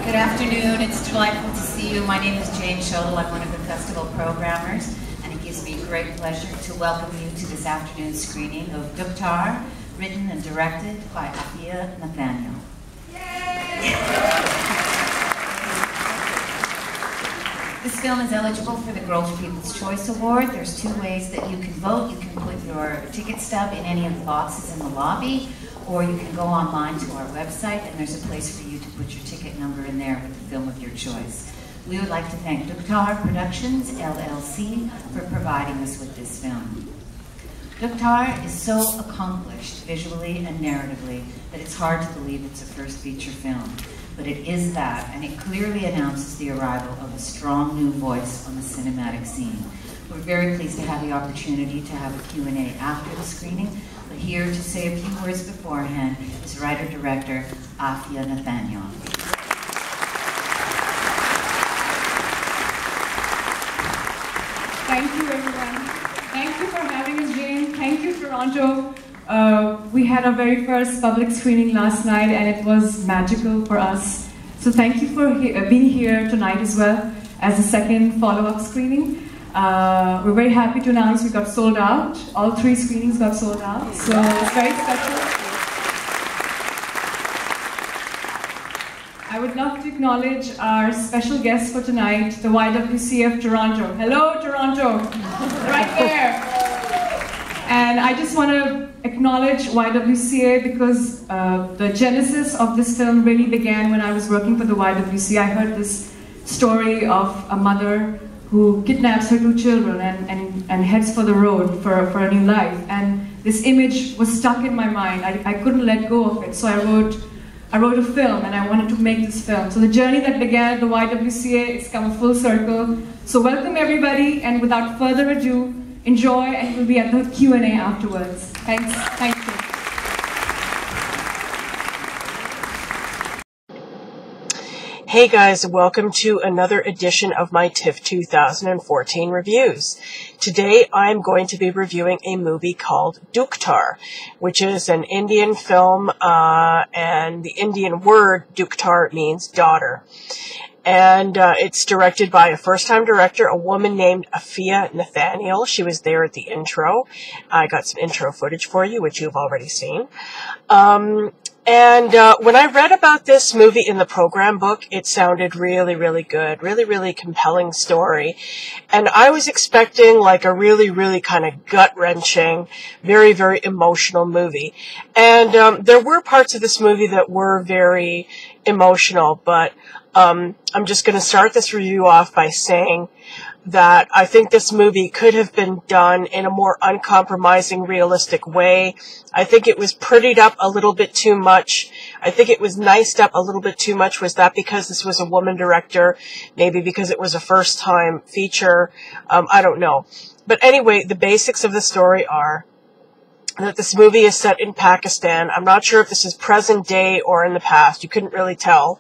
Good afternoon. It's delightful to see you. My name is Jane Shodel. I'm one of the festival programmers, and it gives me great pleasure to welcome you to this afternoon's screening of DUKHTAR, written and directed by Afia Nathaniel. This film is eligible for the Grove People's Choice Award. There's two ways that you can vote. You can put your ticket stub in any of the boxes in the lobby, or you can go online to our website, and there's a place for you to put your ticket number in there with the film of your choice. We would like to thank DUKHTAR Productions, LLC, for providing us with this film. DUKHTAR is so accomplished visually and narratively that it's hard to believe it's a first feature film. But it is that, and it clearly announces the arrival of a strong new voice on the cinematic scene. We're very pleased to have the opportunity to have a Q&A after the screening, but here to say a few words beforehand is writer-director Afia Nathaniel. Thank you, everyone. Thank you for having us, Jane. Thank you, Toronto. We had our very first public screening last night, and it was magical for us. So thank you for being here tonight as well as a second follow-up screening. We're very happy to announce we got sold out. All 3 screenings got sold out, so it's very special. I would love to acknowledge our special guest for tonight, the YWCA of Toronto. Hello, Toronto, right there. And I just want to acknowledge YWCA because the genesis of this film really began when I was working for the YWCA. I heard this story of a mother who kidnaps her 2 children and heads for the road for a new life. And this image was stuck in my mind. I couldn't let go of it, so I wrote a film, and I wanted to make this film. So the journey that began at the YWCA has come a full circle. So welcome everybody, and without further ado, enjoy, and we'll be at the Q&A afterwards. Thanks. Thank you. Hey guys, welcome to another edition of my TIFF 2014 reviews. Today I'm going to be reviewing a movie called DUKHTAR, which is an Indian film, and the Indian word DUKHTAR means daughter. And it's directed by a first-time director, a woman named Afia Nathaniel. She was there at the intro. I got some intro footage for you, which you've already seen. When I read about this movie in the program book, it sounded really, really good, really, really compelling story. And I was expecting like a really, really kind of gut-wrenching, very, very emotional movie. And there were parts of this movie that were very emotional, but I'm just going to start this review off by saying that I think this movie could have been done in a more uncompromising, realistic way. I think it was prettied up a little bit too much. I think it was niced up a little bit too much. Was that because this was a woman director? Maybe because it was a first-time feature? I don't know. But anyway, the basics of the story are that this movie is set in Pakistan. I'm not sure if this is present day or in the past. You couldn't really tell.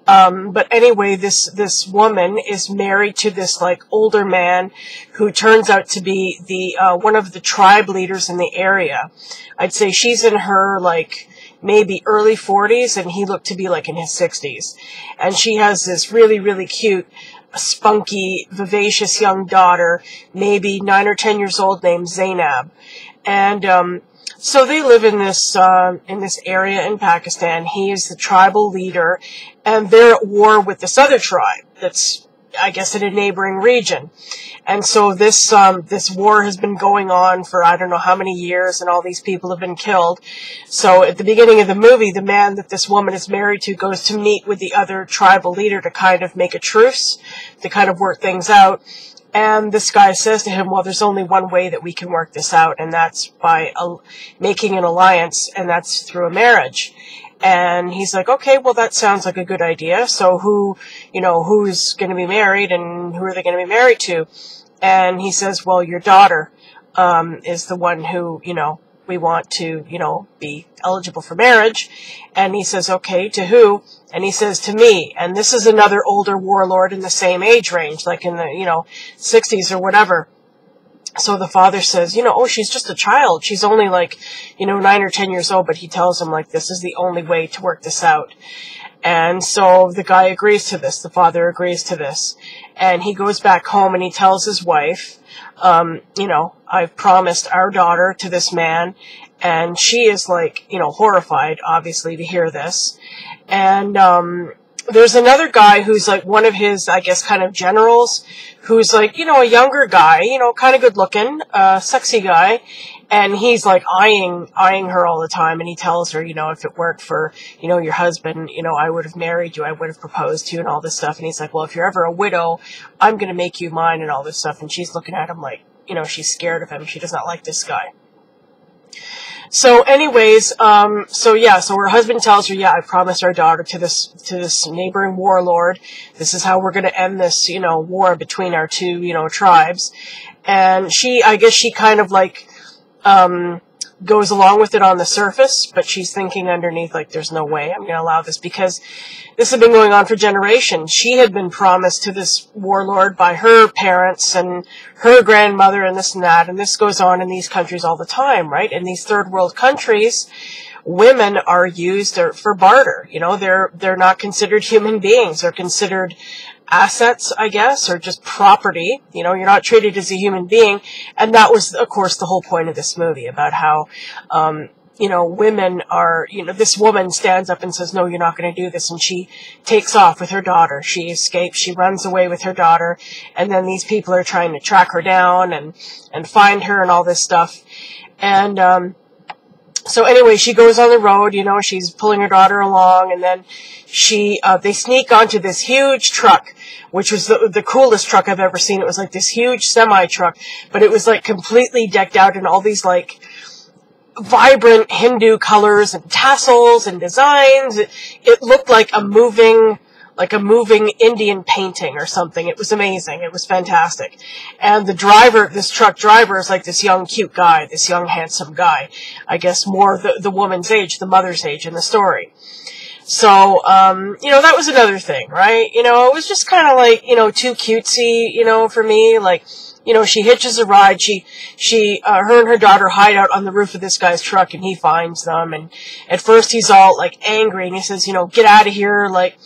But anyway, this woman is married to this like older man who turns out to be the one of the tribe leaders in the area. I'd say she's in her like maybe early 40s, and he looked to be like in his 60s. And she has this really, really cute, spunky, vivacious young daughter, maybe 9 or 10 years old, named Zainab. And so they live in this area in Pakistan. He is the tribal leader, and they're at war with this other tribe that's, I guess, in a neighboring region. And so this war has been going on for I don't know how many years, and all these people have been killed. So at the beginning of the movie, the man that this woman is married to goes to meet with the other tribal leader to kind of make a truce, to kind of work things out. And this guy says to him, well, there's only one way that we can work this out, and that's by making an alliance, and that's through a marriage. And he's like, okay, well, that sounds like a good idea. So who's going to be married, and who are they going to be married to? And he says, well, your daughter is the one who, we want to, be eligible for marriage. And he says, okay, to who? And he says, to me. And this is another older warlord in the same age range, like in the, 60s or whatever. So the father says, oh, she's just a child. She's only like, 9 or 10 years old. But he tells him, like, this is the only way to work this out. And so the guy agrees to this, the father agrees to this, and he goes back home and he tells his wife, you know, I've promised our daughter to this man, and she is like, you know, horrified, obviously, to hear this. And there's another guy who's like one of his, I guess, kind of generals, who's like, you know, a younger guy, you know, kind of good looking, sexy guy. And he's like eyeing her all the time, and he tells her, you know, if it worked for, you know, your husband, you know, I would have married you, I would have proposed to you, and all this stuff. And he's like, well, if you're ever a widow, I'm going to make you mine, and all this stuff. And she's looking at him like, you know, she's scared of him. She does not like this guy. So anyways, so her husband tells her, yeah, I promised our daughter to this neighboring warlord. This is how we're going to end this, you know, war between our two, you know, tribes. And I guess she kind of like, goes along with it on the surface, but she's thinking underneath, like, there's no way I'm going to allow this, because this had been going on for generations. She had been promised to this warlord by her parents and her grandmother and this and that, and this goes on in these countries all the time, right? In these third world countries, women are used for barter. You know, they're not considered human beings. They're considered assets, I guess, or just property. You know, you're not treated as a human being. And that was, of course, the whole point of this movie, about how, you know, women are, you know, this woman stands up and says, no, you're not going to do this. And she takes off with her daughter. She escapes. She runs away with her daughter. And then these people are trying to track her down and find her and all this stuff. And, so anyway, she goes on the road, you know, she's pulling her daughter along, and then they sneak onto this huge truck, which was the coolest truck I've ever seen. It was like this huge semi-truck, but it was like completely decked out in all these like vibrant Hindu colors and tassels and designs. It looked like a moving Indian painting or something. It was amazing. It was fantastic. And this truck driver is like this young, cute guy, this young, handsome guy. I guess more the woman's age, the mother's age in the story. So, you know, that was another thing, right? You know, it was just kind of like, you know, too cutesy, you know, for me. Like, you know, she hitches a ride. Her and her daughter hide out on the roof of this guy's truck, and he finds them. And at first he's all like angry, and he says, you know, get out of here, like,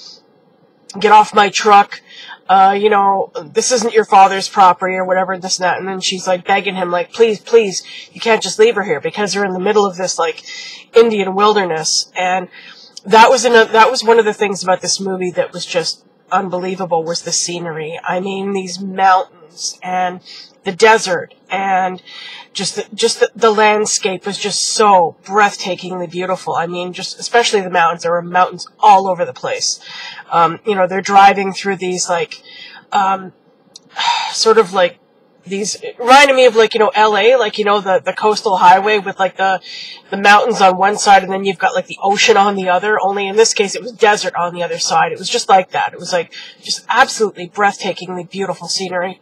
get off my truck, you know, this isn't your father's property or whatever, this and that. And then she's like begging him, like, please, please, you can't just leave her here, because they're in the middle of this like Indian wilderness. And that was one of the things about this movie that was just unbelievable, was the scenery. I mean, these mountains and the desert, and just the landscape was just so breathtakingly beautiful. I mean, just especially the mountains. There were mountains all over the place. You know, they're driving through these like sort of like these, reminded me of like, you know, LA, like, you know, the coastal highway with like the mountains on one side, and then you've got like the ocean on the other. Only in this case it was desert on the other side. It was just like that. It was like just absolutely breathtakingly beautiful scenery.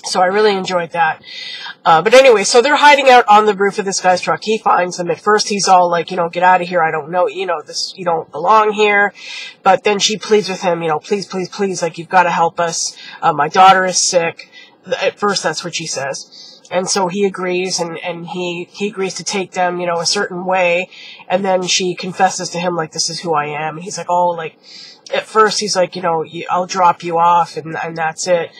So I really enjoyed that. But anyway, so they're hiding out on the roof of this guy's truck. He finds them. At first he's all like, you know, get out of here. I don't know, you know, this, you don't belong here. But then she pleads with him, you know, please, please, please, like, you've got to help us. My daughter is sick. At first that's what she says. And so he agrees, and he agrees to take them, you know, a certain way. And then she confesses to him, like, this is who I am. And he's like, oh, like, at first he's like, you know, I'll drop you off, and that's it.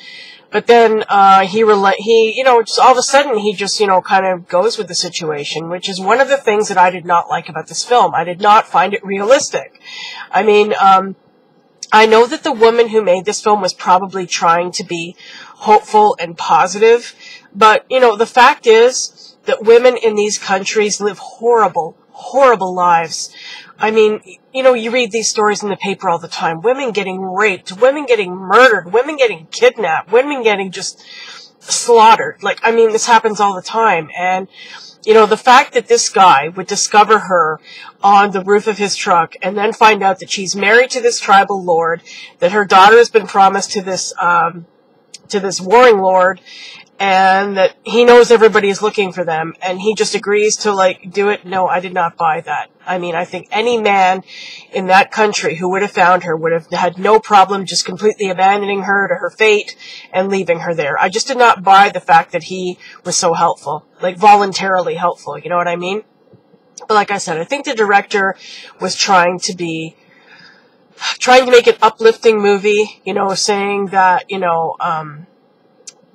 But then, he, you know, just all of a sudden, he just, you know, kind of goes with the situation, which is one of the things that I did not like about this film. I did not find it realistic. I mean, I know that the woman who made this film was probably trying to be hopeful and positive, but, you know, the fact is that women in these countries live horrible, horrible lives. I mean, you know, you read these stories in the paper all the time. Women getting raped, women getting murdered, women getting kidnapped, women getting just slaughtered. Like, I mean, this happens all the time. And, you know, the fact that this guy would discover her on the roof of his truck and then find out that she's married to this tribal lord, that her daughter has been promised to this warring lord, and that he knows everybody is looking for them, and he just agrees to, like, do it. No, I did not buy that. I mean, I think any man in that country who would have found her would have had no problem just completely abandoning her to her fate and leaving her there. I just did not buy the fact that he was so helpful, like voluntarily helpful, you know what I mean? But like I said, I think the director was trying to be trying to make an uplifting movie, saying that,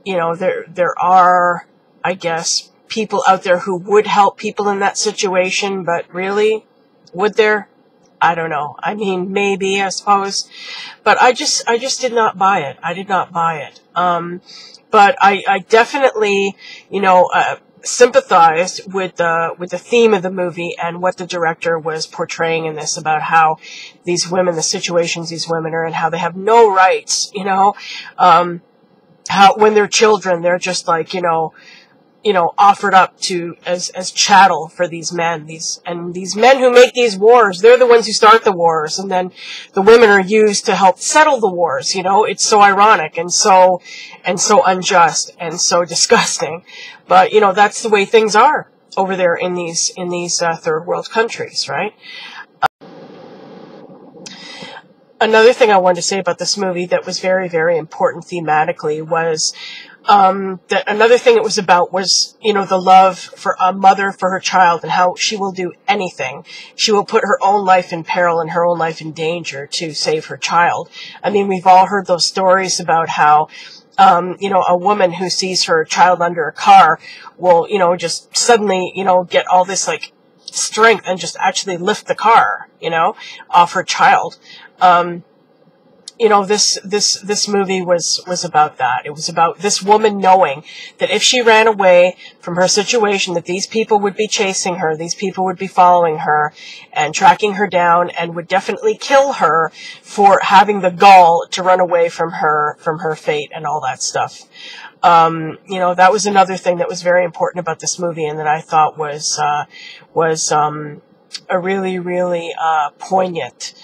there are, I guess, people out there who would help people in that situation, but really, would there? I don't know. I mean, maybe, I suppose, but I just did not buy it. I did not buy it. But I definitely, sympathized with the theme of the movie and what the director was portraying in this, about how these women, the situations these women are in, how they have no rights, how when they're children, they're just like, offered up to as chattel for these men. These men who make these wars, they're the ones who start the wars, and then the women are used to help settle the wars. It's so ironic and so unjust and so disgusting. But that's the way things are over there in these third world countries, right? Another thing I wanted to say about this movie that was very, very important thematically was that another thing it was about was, the love for a mother for her child, and how she will do anything. She will put her own life in peril and her own life in danger to save her child. I mean, we've all heard those stories about how, a woman who sees her child under a car will, just suddenly, get all this like strength and just actually lift the car, off her child. This movie was about that. It was about this woman knowing that if she ran away from her situation, that these people would be chasing her, these people would be following her and tracking her down, and would definitely kill her for having the gall to run away from her fate and all that stuff. That was another thing that was very important about this movie, and that I thought was a really, really poignant,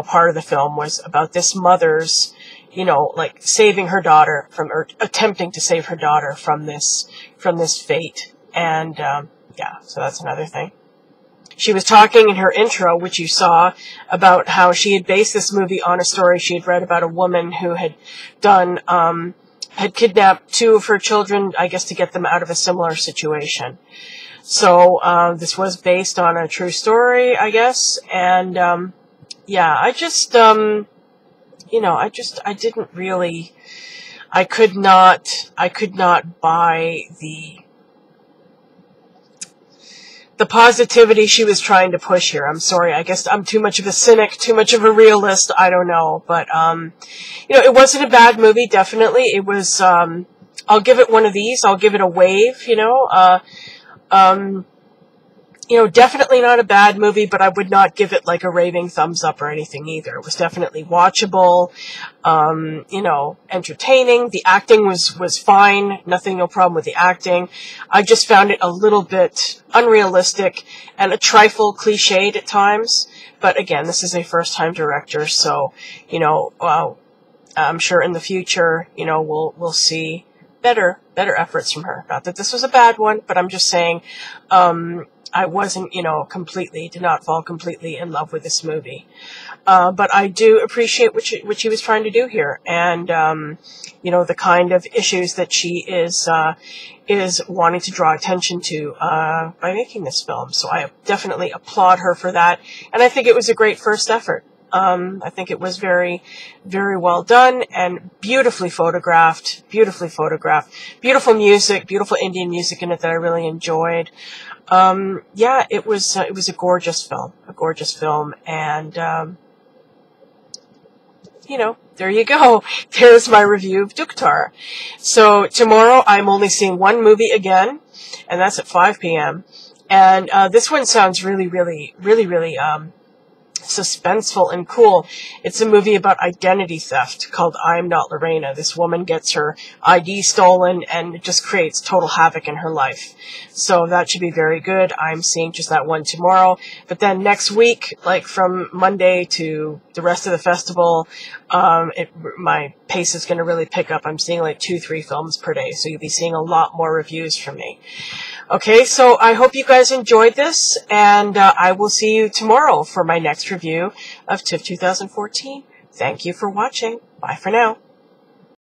part of the film, was about this mother's, like saving her daughter or attempting to save her daughter from this fate. And so that's another thing. She was talking in her intro, which you saw, about how she had based this movie on a story she had read about a woman who had had kidnapped two of her children, I guess, to get them out of a similar situation. So, this was based on a true story, I guess, and, I just, I didn't really, I could not buy the positivity she was trying to push here. I'm sorry, I guess I'm too much of a cynic, too much of a realist, I don't know, but, it wasn't a bad movie, definitely. It was, I'll give it one of these, I'll give it a wave, definitely not a bad movie, but I would not give it like a raving thumbs up or anything either. It was definitely watchable, entertaining. The acting was fine. No problem with the acting. I just found it a little bit unrealistic and a trifle cliched at times. But again, this is a first-time director, so, I'm sure in the future, we'll see better efforts from her. Not that this was a bad one, but I'm just saying, I wasn't, did not fall completely in love with this movie. But I do appreciate what she was trying to do here. And, the kind of issues that she is wanting to draw attention to, by making this film. So I definitely applaud her for that. And I think it was a great first effort. I think it was very, very well done and beautifully photographed, beautiful music, beautiful Indian music in it that I really enjoyed. It was a gorgeous film, and, there you go. There's my review of DUKHTAR. So tomorrow I'm only seeing one movie again, and that's at 5 p.m. And, this one sounds really, really, really, really, suspenseful and cool. It's a movie about identity theft called I'm Not Lorena. This woman gets her ID stolen and it just creates total havoc in her life. So that should be very good. I'm seeing just that one tomorrow. But then next week, like from Monday to the rest of the festival, my pace is going to really pick up. I'm seeing like 2-3 films per day. So you'll be seeing a lot more reviews from me. Okay, so I hope you guys enjoyed this, and I will see you tomorrow for my next review of TIFF 2014. Thank you for watching. Bye for now.